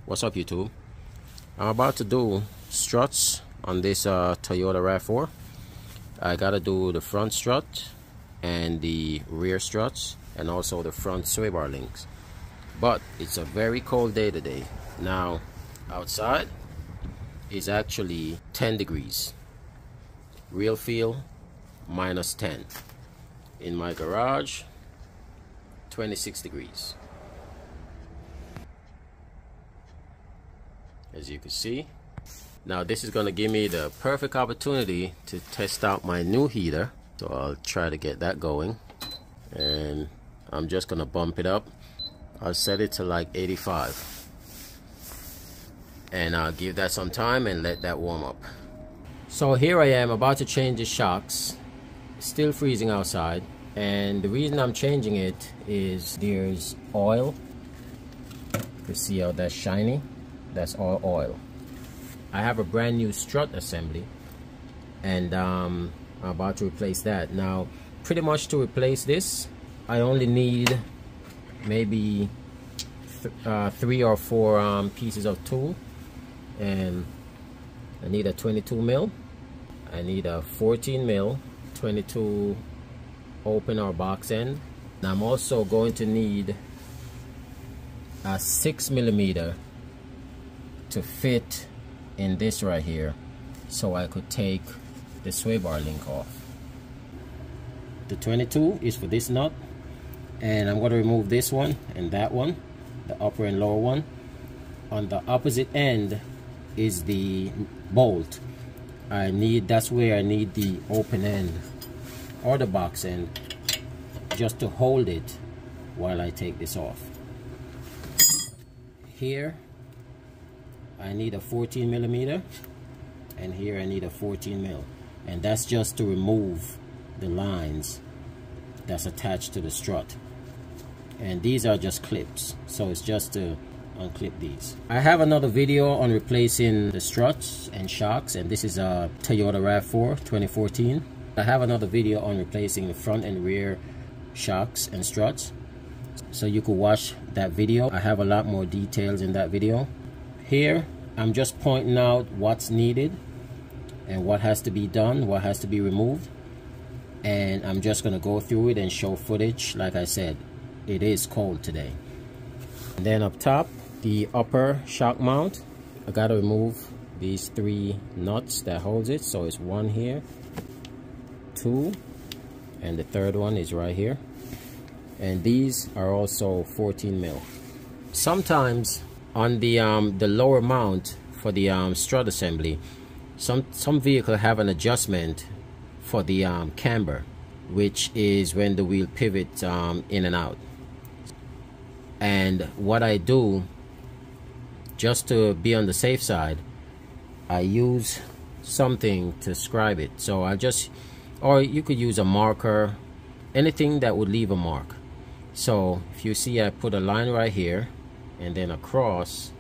What's up, YouTube? I'm about to do struts on this Toyota Rav4. I gotta do the front strut and the rear struts and also the front sway bar links. But it's a very cold day today. Now outside is actually 10 degrees. Real feel -10. In my garage 26 degrees. As you can see. Now this is going to give me the perfect opportunity to test out my new heater. So I'll try to get that going. And I'm just going to bump it up. I'll set it to like 85. And I'll give that some time and let that warm up. So here I am about to change the shocks. Still freezing outside. And the reason I'm changing it is there's oil. You can see how that's shiny. That's all oil. I have a brand new strut assembly and I'm about to replace that. Now pretty much to replace this I only need maybe 3 or 4 pieces of tool, and I need a 22 mil, I need a 14 mil 22 open or box end, and I'm also going to need a 6 millimeter to fit in this right here so I could take the sway bar link off. The 22 is for this nut, and I'm going to remove this one and that one, the upper and lower one. On the opposite end is the bolt. That's where I need the open end or the box end just to hold it while I take this off. Here I need a 14 millimeter, and here I need a 14 mil, and that's just to remove the lines that's attached to the strut. And these are just clips, so it's just to unclip these. I have another video on replacing the struts and shocks, and this is a Toyota Rav4 2014. I have another video on replacing the front and rear shocks and struts, so you could watch that video. I have a lot more details in that video. Here I'm just pointing out what's needed and what has to be done, what has to be removed, and I'm just gonna go through it and show footage. Like I said, it is cold today. And then up top, the upper shock mount, I gotta remove these 3 nuts that holds it. So it's 1 here, 2, and the 3rd one is right here. And these are also 14 mil. Sometimes on the lower mount for the strut assembly, some vehicles have an adjustment for the camber, which is when the wheel pivots in and out. And what I do, just to be on the safe side, I use something to scribe it. So or you could use a marker, anything that would leave a mark. So if you see, I put a line right here, and then across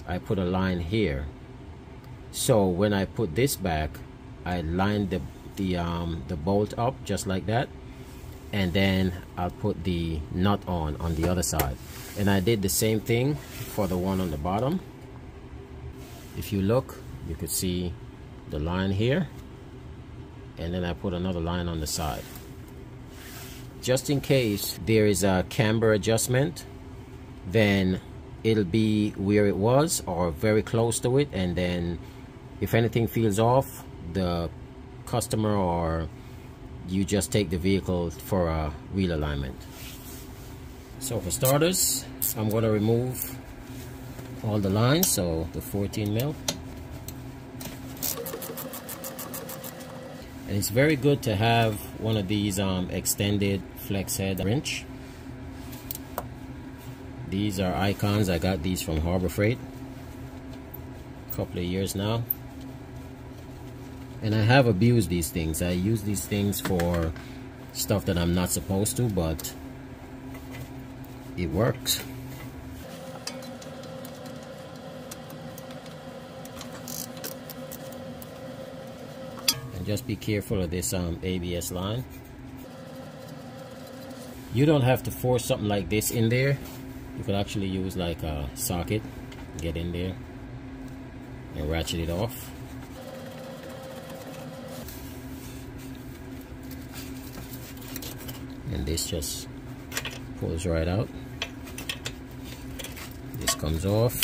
I put a line here. So when I put this back, I line the bolt up just like that, and then I'll put the nut on the other side. And I did the same thing for the one on the bottom. If you look, you could see the line here, and then I put another line on the side just in case there is a camber adjustment. Then it'll be where it was or very close to it, and then if anything feels off, the customer or you just take the vehicle for a wheel alignment. So for starters, I'm going to remove all the lines, so the 14 mil. And it's very good to have one of these extended flex head wrench. These are Icons. I got these from Harbor Freight a couple of years now, and I have abused these things. I use these things for stuff that I'm not supposed to, but it works. And just be careful of this ABS line. You don't have to force something like this in there. You could actually use like a socket get in there and ratchet it off. And this just pulls right out. This comes off,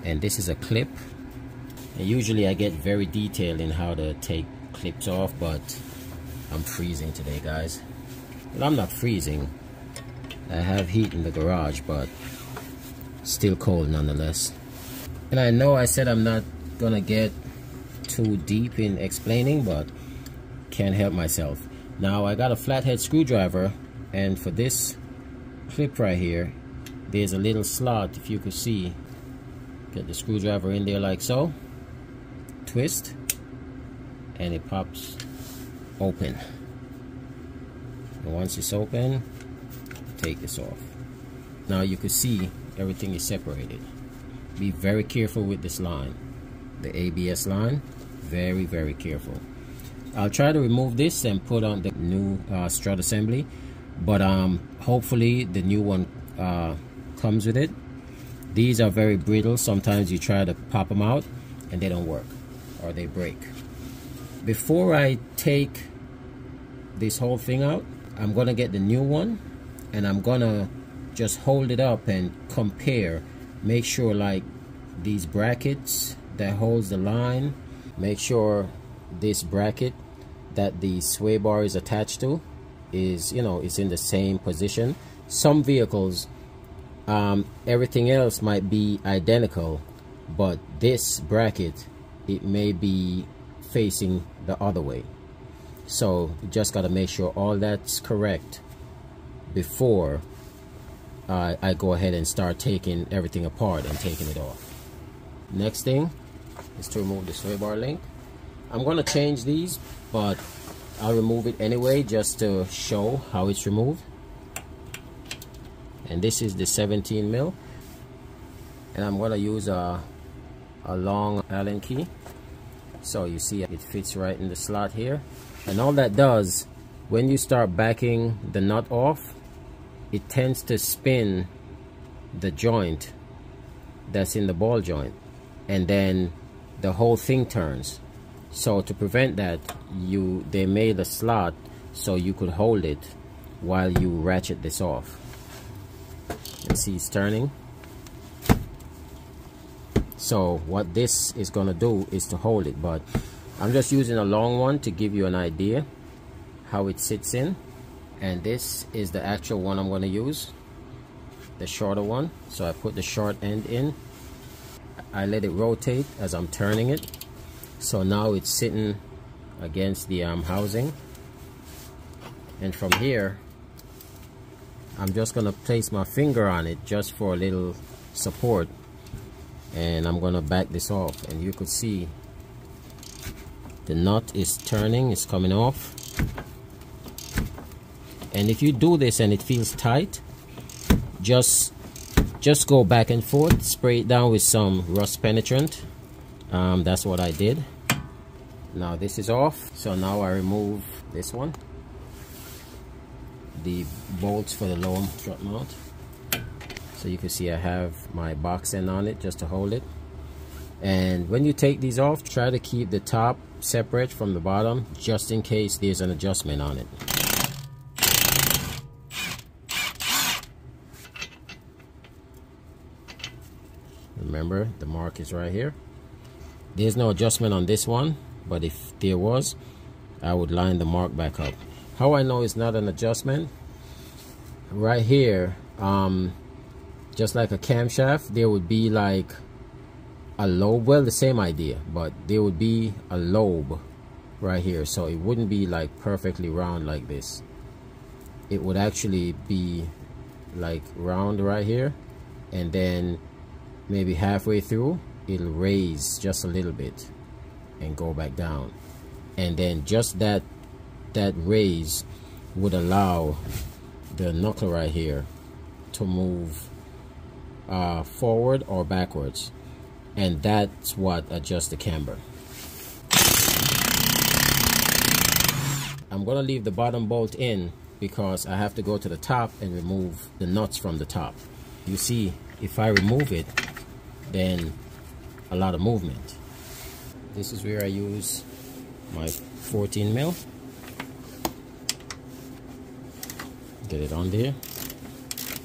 and this is a clip. And usually I get very detailed in how to take clips off, but I'm freezing today, guys. Well, I'm not freezing. I have heat in the garage, but still cold nonetheless. And I know I said I'm not gonna get too deep in explaining, but can't help myself. Now I got a flathead screwdriver, and for this clip right here, there's a little slot, if you could see. Get the screwdriver in there like so, twist, and it pops open. And once it's open, take this off. Now you can see everything is separated. Be very careful with this line, the ABS line. Very, very careful. I'll try to remove this and put on the new strut assembly, but hopefully the new one comes with it. These are very brittle. Sometimes you try to pop them out and they don't work, or they break. Before I take this whole thing out, I'm gonna get the new one, and I'm gonna just hold it up and compare, make sure like these brackets that holds the line, make sure this bracket that the sway bar is attached to is, you know, is in the same position. Some vehicles, everything else might be identical, but this bracket, it may be facing the other way. So you just got to make sure all that's correct before I go ahead and start taking everything apart and taking it off. Next thing is to remove the sway bar link. I'm going to change these, but I'll remove it anyway just to show how it's removed. And this is the 17 mil, and I'm going to use a long Allen key. So you see it fits right in the slot here, and all that does, when you start backing the nut off, it tends to spin the joint that's in the ball joint, and then the whole thing turns. So to prevent that, they made a slot so you could hold it while you ratchet this off. You see it's turning. So what this is gonna do is to hold it, but I'm just using a long one to give you an idea how it sits in. And this is the actual one I'm gonna use, the shorter one. So I put the short end in, I let it rotate as I'm turning it. So now it's sitting against the housing, and from here I'm just gonna place my finger on it just for a little support, and I'm gonna back this off, and you could see the nut is turning, it's coming off. And if you do this and it feels tight, just go back and forth, spray it down with some rust penetrant. That's what I did. Now this is off, so now I remove this one, the bolts for the lower strut mount. So you can see I have my box end on it just to hold it. And when you take these off, try to keep the top separate from the bottom, just in case there's an adjustment on it. Remember, the mark is right here. There's no adjustment on this one, but if there was, I would line the mark back up. How I know it's not an adjustment, right here, just like a camshaft, there would be like a lobe, well, the same idea, but there would be a lobe right here, so it wouldn't be like perfectly round like this. It would actually be like round right here, and then maybe halfway through it'll raise just a little bit and go back down, and then just that raise would allow the knuckle right here to move forward or backwards, and that's what adjusts the camber. I'm gonna leave the bottom bolt in because I have to go to the top and remove the nuts from the top. You see if I remove it, then a lot of movement. This is where I use my 14 mil. Get it on there.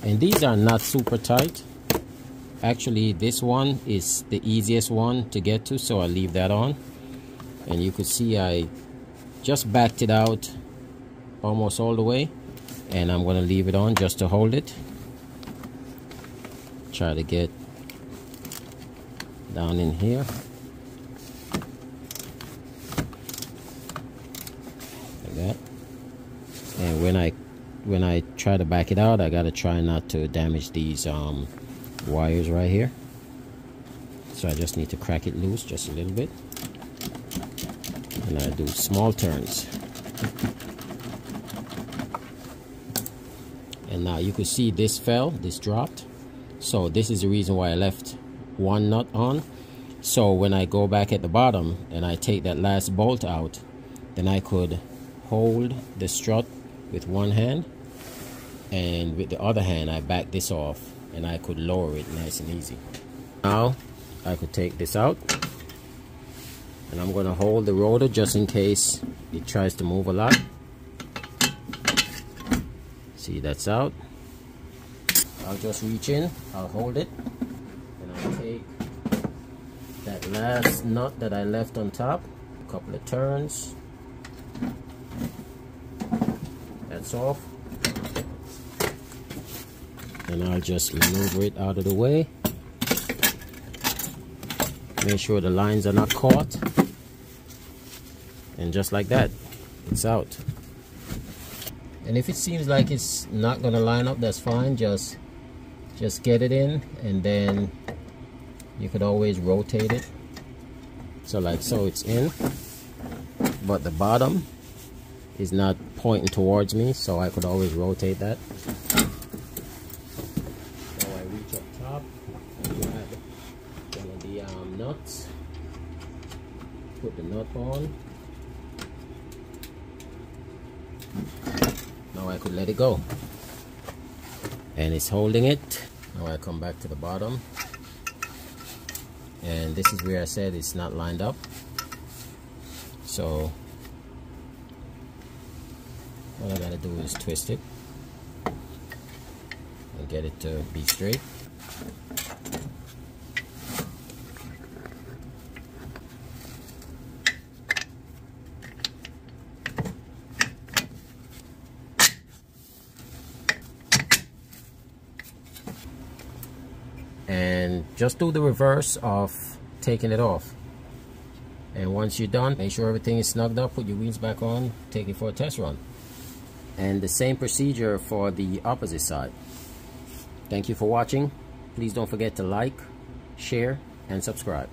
And these are not super tight. Actually, this one is the easiest one to get to, so I'll leave that on. And you could see I just backed it out almost all the way, and I'm going to leave it on just to hold it. Try to get down in here. Like that. And when I try to back it out, I got to try not to damage these wires right here. So I just need to crack it loose just a little bit. And I do small turns. And now you can see this dropped. So this is the reason why I left one nut on. So when I go back at the bottom and I take that last bolt out, then I could hold the strut with one hand, and with the other hand I back this off and I could lower it nice and easy. Now I could take this out, and I'm going to hold the rotor just in case it tries to move a lot. See, that's out. I'll just reach in, I'll hold it, and I'll take that last nut that I left on top, a couple of turns. That's off. And I'll just maneuver it out of the way. Make sure the lines are not caught. And just like that, it's out. And if it seems like it's not going to line up, that's fine. Just get it in, and then you could always rotate it. So like so, it's in, but the bottom is not pointing towards me, so I could always rotate that. So I reach up top and grab one of the nuts, put the nut on. Now I could let it go, and it's holding it. Now I come back to the bottom, and this is where I said it's not lined up. So all I gotta do is twist it and get it to be straight. And just do the reverse of taking it off. And once you're done, make sure everything is snugged up, put your wheels back on, take it for a test run. And the same procedure for the opposite side. Thank you for watching. Please don't forget to like, share, and subscribe.